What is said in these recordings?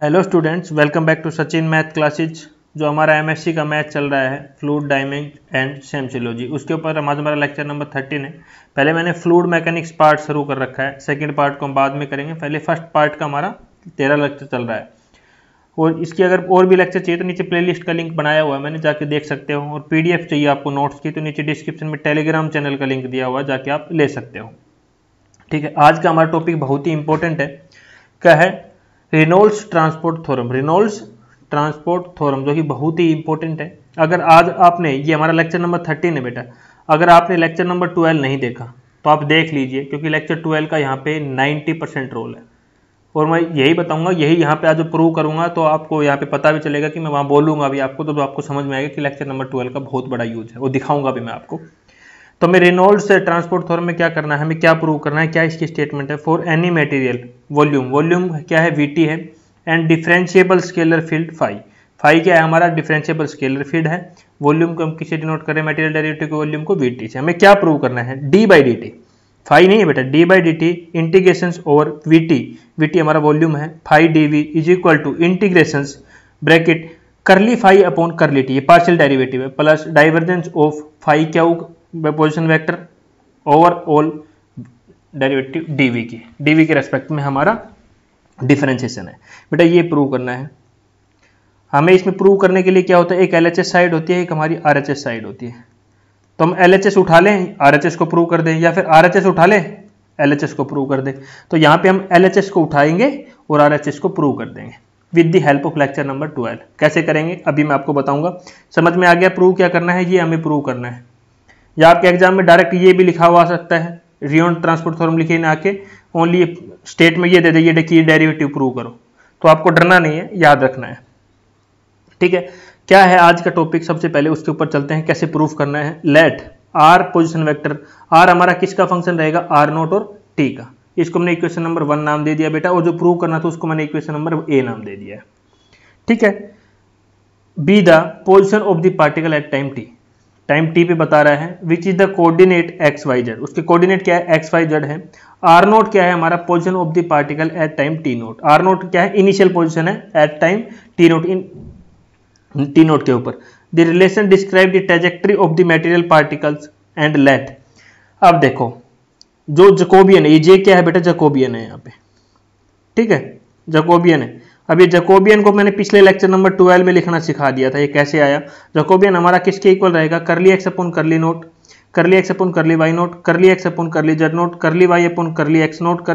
Hello students, welcome back to Sachin math classes. जो हमारा MSc का मैथ चल रहा है फ्लूइड डायनेमिक्स एंड सेंसियोलॉजी, उसके ऊपर हमारा लेक्चर नंबर 13 है। पहले मैंने फ्लूइड मैकेनिक्स पार्ट शुरू कर रखा है, सेकंड पार्ट को हम बाद में करेंगे। पहले फर्स्ट पार्ट का हमारा 13 लेक्चर चल रहा है और इसकी अगर और भी लेक्चर चाहिए तो नीचे प्लेलिस्ट का लिंक बनाया हुआ है, मैंने जाके देख सकते हो। और पीडीएफ चाहिए आपको नोट्स की तो नीचे डिस्क्रिप्शन में टेलीग्राम चैनल का लिंक दिया हुआ है, जाके आप ले सकते हो। ठीक है, आज का हमारा टॉपिक बहुत ही इंपॉर्टेंट है। क्या है? Reynolds transport theorem. Reynolds transport theorem जो कि बहुत ही इंपॉर्टेंट है। अगर आज आपने, ये हमारा लेक्चर नंबर 13 है बेटा, अगर आपने लेक्चर नंबर 12 नहीं देखा तो आप देख लीजिए, क्योंकि लेक्चर 12 का यहाँ पे 90% रोल है। और मैं यही बताऊंगा, यही यहाँ पे आज प्रूव करूंगा, तो आपको यहाँ पे पता भी चलेगा कि मैं वहाँ बोलूंगा अभी आपको, तो आपको समझ में आएगा कि लेक्चर नंबर 12 का बहुत बड़ा यूज है, वो दिखाऊंगा भी मैं आपको। तो मैं रेनॉल्ड्स ट्रांसपोर्ट थ्योरम में क्या करना है, हमें क्या प्रूव करना है, क्या इसकी स्टेटमेंट है। For any material volume, volume क्या है, वीटी है, and differentiable scalar field phi. Phi क्या है हमारा, डिफरेंशिएबल स्केलर फील्ड है। वॉल्यूम को हम किसे डिनोट करें, मटेरियल डेरिवेटिव के वॉल्यूम को वीटी से। हमें क्या प्रूव करना है, D by D T. Phi नहीं है बेटा, d by D t integration over VT, VT हमारा वॉल्यूम है, phi d v is equal to integration bracket curly phi upon curly t, ये पार्शियल डेरिवेटिव है, plus divergence of phi q position vector over all derivative d v के respect में हमारा differentiation है। बेटा ये प्रूव करना है हमें। इसमें प्रूव करने के लिए क्या होता है, एक एलएचएस साइड होती है, एक हमारी आरएचएस साइड होती है। तो हम एलएचएस उठा लें, आरएचएस को प्रूव कर दें, या फिर आरएचएस उठा लें, एलएचएस को प्रूव कर दें। तो यहाँ पे हम एलएचएस को उठाएंगे और आरएचएस को प्रूव कर देंगे with the help of lecture number 12। कैसे करेंगे अभी मैं आपको बताऊंगा। समझ में आ गया प्रूव क्या करना है, ये हमें प्रूव करना है। या आपके एग्जाम में डायरेक्ट ये भी लिखा हुआ आ सकता है, रेनॉल्ड्स ट्रांसपोर्ट थ्योरम लिखे ना आके ओनली स्टेट में ये दे दे, ये देखिए डेरिवेटिव प्रूव करो। तो आपको डरना नहीं है, याद रखना है। ठीक है, क्या है आज का टॉपिक, सबसे पहले उसके ऊपर चलते हैं, कैसे प्रूफ करना है। Let R position vector, R हमारा किसका फंक्शन रहेगा, आर नोट और टी का। इसको हमने इक्वेशन नंबर 1 नाम दे दिया बेटा, और जो प्रूव करना था उसको मैंने इक्वेशन नंबर ए नाम दे दिया है। ठीक है, be the position of the particle at time T, time T पे बता रहा है, which is the coordinate X Y Z, उसके कोऑर्डिनेट क्या है, एक्स वाई जेड है। आर नोट क्या है हमारा, position of the particle at time T naught. R naught क्या है, इनिशियल पोजीशन है एट टाइम टी नोट, इन टी नोट के ऊपर। The relation describe the trajectory of the material particles and let. अब देखो जो जकोबियन है, ये जे क्या है बेटा, जकोबियन है यहाँ पे। ठीक है, जकोबियन है। अब ये जकोबियन को मैंने पिछले लेक्चर नंबर 12 में लिखना सिखा दिया था, ये कैसे आया। जकोबियन हमारा किसके इक्वल रहेगा, curly X upon curly naught, curly X upon curly Y naught, curly X upon curly Z naught, curly Y upon curly X naught,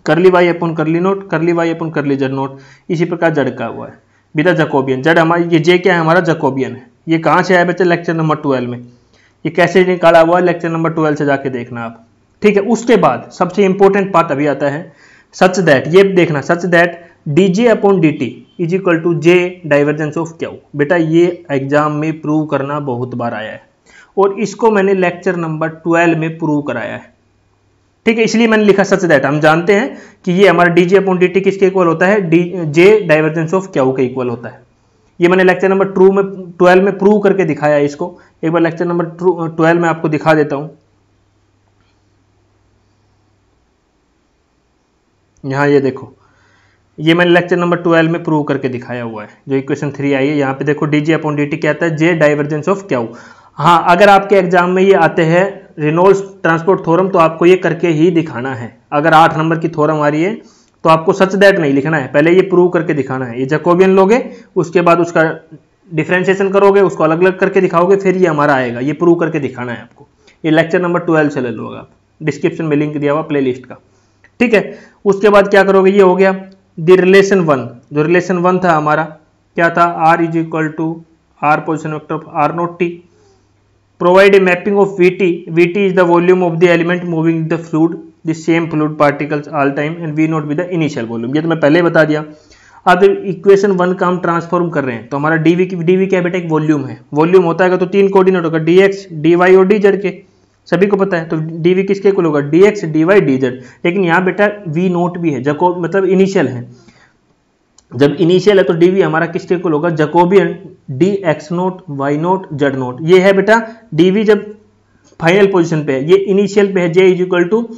curly Y upon curly naught, curly Y upon curly Z naught. इसी प्रकार Z का हुआ है बिना Jacobian. Z हमारी, ये जे क्या है हमारा, जकोबियन है। ये कहाँ से आया बच्चे, लेक्चर नंबर 12 में। ये कैसे निकाला हुआ है, लेक्चर नंबर 12 से जाके देखना आप। ठीक है, उसके बाद सबसे इंपॉर्टेंट पार्ट अभी आता है, सच दैट, ये देखना, such that dj upon dt is equal to J divergence of Q. बेटा ये एग्जाम में प्रूव करना बहुत बार आया है, और इसको मैंने लेक्चर नंबर 12 में प्रूव कराया है। ठीक है, इसलिए मैंने लिखा सच दैट। हम जानते हैं कि ये हमारा dj अपॉन dt किसके इक्वल होता है, जे डाइवर्जेंस ऑफ क्यू के इक्वल होता है। ये मैंने लेक्चर नंबर 12 में प्रूव करके दिखाया है इसको। एक बार लेक्चर नंबर 12 में आपको दिखा देता हूं। यहां ये देखो, ये मैंने लेक्चर नंबर 12 में प्रूव करके दिखाया हुआ है। जो इक्वेशन 3 आई है यहाँ पे देखो, dj अपॉन dt क्या आता है, जे डाइवर्जेंस ऑफ क्यू। हाँ, अगर आपके एग्जाम में ये आते हैं रेनॉल्ड्स ट्रांसपोर्ट थ्योरम, तो आपको ये करके ही दिखाना है। अगर 8 नंबर की थ्योरम आ रही है तो आपको सच दैट नहीं लिखना है, पहले ये प्रूव करके दिखाना है। ये जकोबियन लोगे, उसके बाद उसका डिफरेंशिएशन करोगे, उसको अलग अलग करके दिखाओगे, फिर ये हमारा आएगा। ये प्रूव करके दिखाना है आपको। ये लेक्चर नंबर 12 से ले लो आप, डिस्क्रिप्शन में लिंक दिया हुआ प्ले लिस्ट का। ठीक है, उसके बाद क्या करोगे, ये हो गया द रिलेशन 1। जो रिलेशन 1 था हमारा क्या था, r is equal to R position vector of R naught T, provide a mapping of VT, VT is the volume of the element moving the fluid, the same fluid particles all time, and V naught with the initial volume. ये तो मैं पहले ही बता दिया। अब equation 1 का हम transform कर रहे हैं, तो हमारा डीवी क्या है बेटा, एक वॉल्यूम है। वॉल्यूम होता है तो 3 कोऑर्डिनेट होगा, dx dy और dz के, सभी को पता है। तो dv किसके इक्वल होगा, dx dy dz। लेकिन यहाँ बेटा v नोट भी है, जको मतलब इनिशियल है। जब इनिशियल है तो dv हमारा किसके इक्वल होगा, Jacobian dx note y note z note. ये है बेटा dv जब फाइनल पोजीशन पे है, ये इनिशियल पे है, j is equal to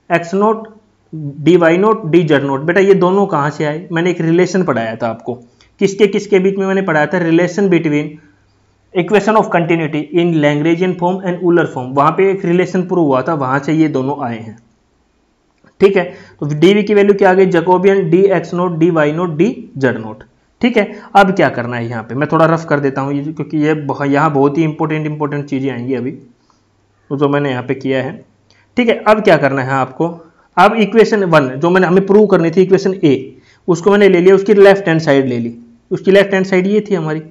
x naught D Y naught D Z naught. बेटा ये दोनों कहाँ से आए, मैंने एक रिलेशन पढ़ाया था आपको, किसके किसके बीच में मैंने पढ़ाया था, relation between equation of continuity in Lagrangian form and Euler form, वहां पे एक रिलेशन प्रूव हुआ था, वहां से ये दोनों आए हैं। ठीक है, तो डीवी की वैल्यू क्या आ गई, Jacobian D X naught D Y naught D Z naught. ठीक है, अब क्या करना है यहाँ पे, मैं थोड़ा रफ कर देता हूँ क्योंकि ये यहाँ बहुत ही इंपॉर्टेंट चीजें आएंगी अभी, तो जो मैंने यहाँ पे किया है। ठीक है, अब क्या करना है आपको, अब इक्वेशन 1 जो मैंने हमें प्रूव करनी थी, इक्वेशन ए, उसको मैंने ले लिया, उसकी लेफ्ट हैंड साइड ले ली, उसकी लेफ्ट हैंड साइड ये थी हमारी,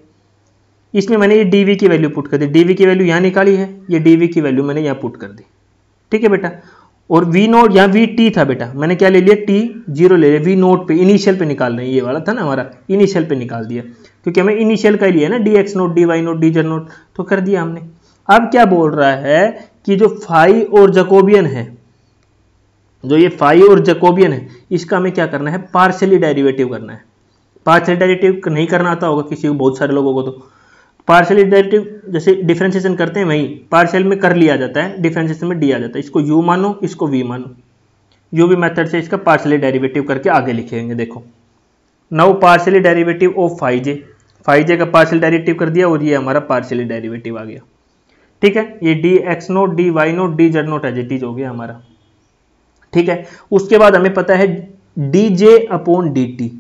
इसमें मैंने ये डीवी की वैल्यू पुट कर दी, डीवी की वैल्यू यहाँ निकाली है, ये डीवी की वैल्यू मैंने यहाँ पुट कर दी। ठीक है बेटा, और वी नोट यहाँ वी टी था बेटा, मैंने क्या ले लिया, टी जीरो ले लिया, वी नोट पे इनिशियल पे निकाल रहे हैं, ये वाला था ना हमारा, इनिशियल पे निकाल दिया क्योंकि हमें इनिशियल का ही लिया ना, D X naught D Y naught D Z naught, तो कर दिया हमने। अब क्या बोल रहा है कि जो फाई और जैकोबियन है, जो ये फाई और जैकोबियन है, इसका हमें क्या करना है, पार्शियली डेरिवेटिव करना है। पार्शियल डेरिवेटिव नहीं करना आता होगा किसी को, बहुत सारे लोगों को, तो पार्शियल डेरिवेटिव जैसे डिफरेंशिएशन करते हैं वही पार्शियल में कर लिया जाता है, डिफरेंशिएशन में डी आ जाता है, इसको यू मानो इसको वी मानो, यू वी मेथड से इसका पार्शियली डेरिवेटिव करके आगे लिखेंगे। देखो now partially derivative of phi J का पार्शियल डेरिवेटिव कर दिया और ये हमारा पार्शियली डेरिवेटिव आ गया। ठीक है, ये D X naught D Y naught D Z naught as it is हो गया हमारा। ठीक है, उसके बाद हमें पता है D J upon D T,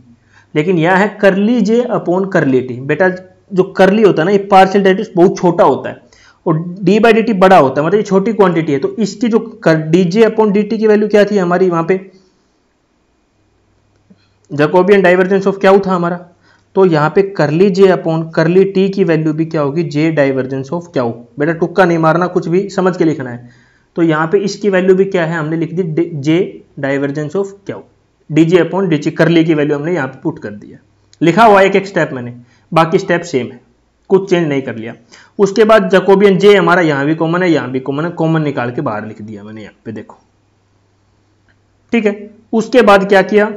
लेकिन यह है करली जे अपॉन करली टी। बेटा जो करली होता है ना, ये पार्शियल डेरिवेटिव बहुत छोटा होता है और डी बाई डी टी बड़ा होता है, मतलब ये छोटी क्वांटिटी है, तो इसकी जो D J upon D T की वैल्यू क्या थी हमारी, वहां पे जैकोबियन डाइवर्जेंस ऑफ क्या था हमारा, तो यहाँ पे करली जे अपॉन करली टी की वैल्यू भी क्या होगी, जे डाइवर्जेंस ऑफ क्या हो। बेटा तुक्का नहीं मारना, कुछ भी समझ के लिखना है। तो यहाँ पे इसकी वैल्यू भी क्या है, हमने लिख दी जे डाइवर्जेंस ऑफ क्या हो, डी जे अपॉन डी ची, करली की वैल्यू हमने यहाँ पे पुट कर दिया, लिखा हुआ एक एक स्टेप मैंने, बाकी स्टेप सेम है, कुछ चेंज नहीं कर लिया। उसके बाद जैकोबियन जे हमारा यहाँ भी कॉमन है, यहाँ भी कॉमन है, कॉमन निकाल के बाहर लिख दिया मैंने यहाँ पे, देखो। ठीक है, उसके बाद क्या किया,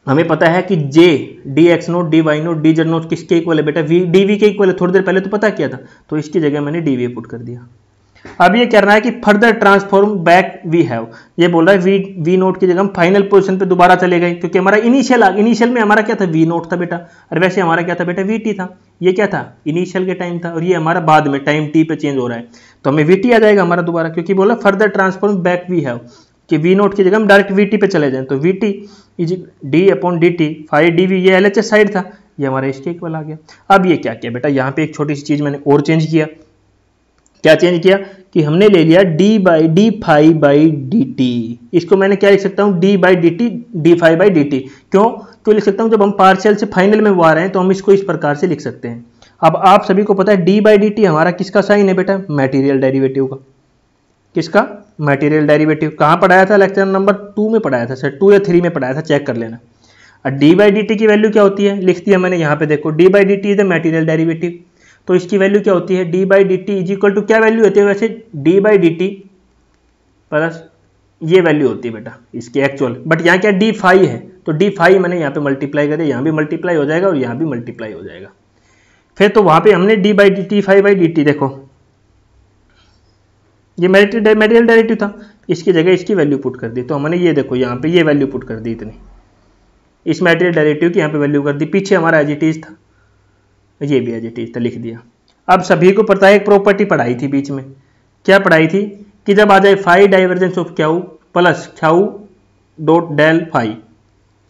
हमें पता है कि J D X naught D Y naught D Z naught किसके इक्वल है बेटा, वी डी वी के इक्वल है, थोड़ी देर पहले तो पता किया था, तो इसकी जगह मैंने डी वी पुट कर दिया। अब ये कहना है कि further transform back we have, ये बोल रहा है वी नोट की जगह हम फाइनल पोजीशन पे दोबारा चले गए, क्योंकि हमारा इनिशियल में हमारा क्या था, वी नोट था बेटा, और वैसे हमारा क्या था बेटा, वी टी था। ये क्या था, इनिशियल के टाइम था, और ये हमारा बाद में टाइम टी पे चेंज हो रहा है, तो हमें वी टी आ जाएगा हमारा दोबारा, क्योंकि बोला further transform back we have, कि वी नोट की जगह हम डायरेक्ट वी टी पे चले जाएं, तो V T is D upon D T, five D V, ये एल एच एस साइड था, ये हमारा इसके इक्वल आ गया। अब ये क्या किया बेटा, यहाँ पे एक छोटी सी चीज मैंने और चेंज किया, क्या चेंज किया कि हमने ले लिया D by D phi by D T, इसको मैंने क्या लिख सकता हूँ, D by D T D phi by D T. क्यों लिख सकता हूँ, जब हम पार्शियल से फाइनल में आ रहे हैं तो हम इसको इस प्रकार से लिख सकते हैं। अब आप सभी को पता है डी बाई डी टी हमारा किसका साइन है बेटा, मटेरियल डेरिवेटिव का। किसका, मटेरियल डेरिवेटिव। कहाँ पढ़ाया था, लेक्चर नंबर 2 में पढ़ाया था सर, 2 या 3 में पढ़ाया था, चेक कर लेना। और डी बाई डी टी की वैल्यू क्या होती है, लिख दिया मैंने यहाँ पे, देखो D by D T is the material derivative, तो इसकी वैल्यू क्या होती है, D by D T is equal to क्या वैल्यू होती है वैसे, D by D T plus ये वैल्यू होती है बेटा इसकी एक्चुअल, बट यहाँ क्या डी फाई है, तो डी फाई मैंने यहाँ पे मल्टीप्लाई कर दिया, यहाँ भी मल्टीप्लाई हो जाएगा और यहाँ भी मल्टीप्लाई हो जाएगा। फिर तो वहां पे हमने D by D T phi by D T, देखो ये मटेरियल डेरिवेटिव था, इसकी जगह इसकी वैल्यू पुट कर दी, तो हमने ये देखो यहाँ पे ये वैल्यू पुट कर दी इतनी, इस मटेरियल डेरिवेटिव की यहाँ पे वैल्यू कर दी, पीछे हमारा एज इट इज था, ये भी एज इट इज था, लिख दिया। अब सभी को पता है एक प्रॉपर्टी पढ़ाई थी बीच में, क्या पढ़ाई थी कि जब आ जाए phi divergence of q plus q dot del phi,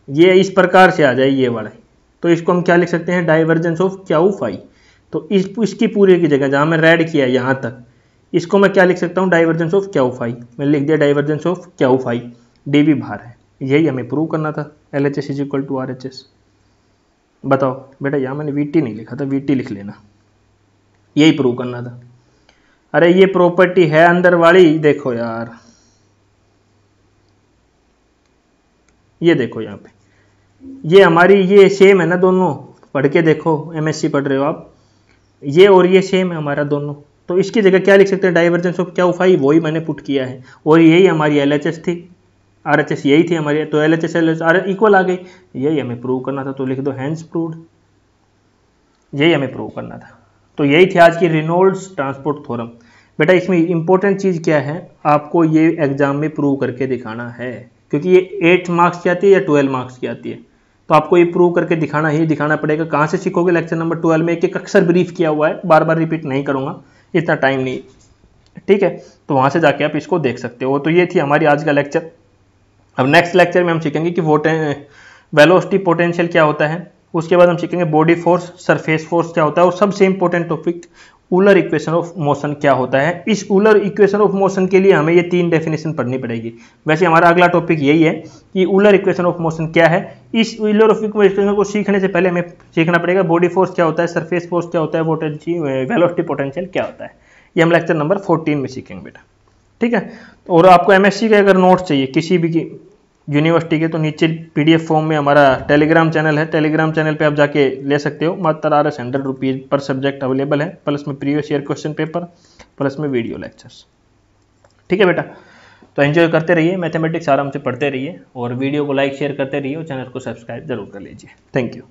ये इस प्रकार से आ जाए ये वाला, तो इसको हम क्या लिख सकते हैं, डाइवर्जेंस ऑफ क्याऊ फाई। तो इसकी पूरे की जगह जहाँ मैं रेड किया यहाँ तक, इसको मैं क्या लिख सकता हूँ, डाइवर्जेंस ऑफ क्याऊ फाई, मैंने लिख दिया divergence of Q phi, D भी बाहर है, यही हमें प्रूव करना था, L H S is equal to R H S. बताओ बेटा, यहाँ मैंने वी टी नहीं लिखा था, वी टी लिख लेना, यही प्रूव करना था। अरे ये प्रॉपर्टी है अंदर वाली, देखो यार, ये देखो यहाँ पे, ये हमारी ये सेम है ना दोनों, पढ़ के देखो, एमएससी पढ़ रहे हो आप, ये और ये सेम है हमारा दोनों, तो इसकी जगह क्या लिख सकते हैं, डाइवर्जेंस ऑफ क्याऊ फाई, वही मैंने पुट किया है, और यही हमारी एलएचएस थी, आरएचएस यही थी हमारी, तो एलएचएस एलएचएस इक्वल आ गई, यही हमें प्रूव करना था, तो लिख दो हैंस प्रूव्ड, यही हमें प्रूव करना था। तो यही थी आज की रेनॉल्ड्स ट्रांसपोर्ट थ्योरम। बेटा इसमें इंपॉर्टेंट चीज़ क्या है, आपको ये एग्जाम में प्रूव करके दिखाना है क्योंकि ये 8 मार्क्स की आती है या 12 मार्क्स की आती है, तो आपको ये प्रूव करके दिखाना पड़ेगा। कहाँ से सीखोगे? लेक्चर नंबर 12 में एक एक अक्सर ब्रीफ किया हुआ है, बार बार रिपीट नहीं करूँगा, इतना टाइम नहीं, ठीक है। तो वहाँ से जाके आप इसको देख सकते हो। तो ये थी हमारी आज का लेक्चर। अब नेक्स्ट लेक्चर में हम सीखेंगे कि वेलोसिटी पोटेंशियल क्या होता है, उसके बाद हम सीखेंगे बॉडी फोर्स, सरफेस फोर्स क्या होता है, और सबसे important topic Euler equation of motion क्या होता है। इस ऊलर इक्वेशन ऑफ मोशन के लिए हमें ये 3 डेफिनेशन पढ़नी पड़ेगी। वैसे हमारा अगला टॉपिक यही है कि ऊलर इक्वेशन ऑफ मोशन क्या है। इस ऊलर ऑफ इक्वेशन को सीखने से पहले हमें सीखना पड़ेगा बॉडी फोर्स क्या होता है, सरफेस फोर्स क्या होता है, वेलोसिटी पोटेंशियल क्या होता है। ये हम लेक्चर नंबर 14 में सीखेंगे बेटा, ठीक है। और आपको एमएससी के अगर नोट्स चाहिए किसी भी यूनिवर्सिटी के, तो नीचे पीडीएफ फॉर्म में हमारा टेलीग्राम चैनल है, टेलीग्राम चैनल पे आप जाके ले सकते हो। मात्र ₹100 पर सब्जेक्ट अवेलेबल है, प्लस में previous year question paper, plus में वीडियो लेक्चर्स, ठीक है बेटा। तो एंजॉय करते रहिए, मैथमेटिक्स आराम से पढ़ते रहिए, और वीडियो को लाइक शेयर करते रहिए, और चैनल को सब्सक्राइब जरूर कर लीजिए। Thank you.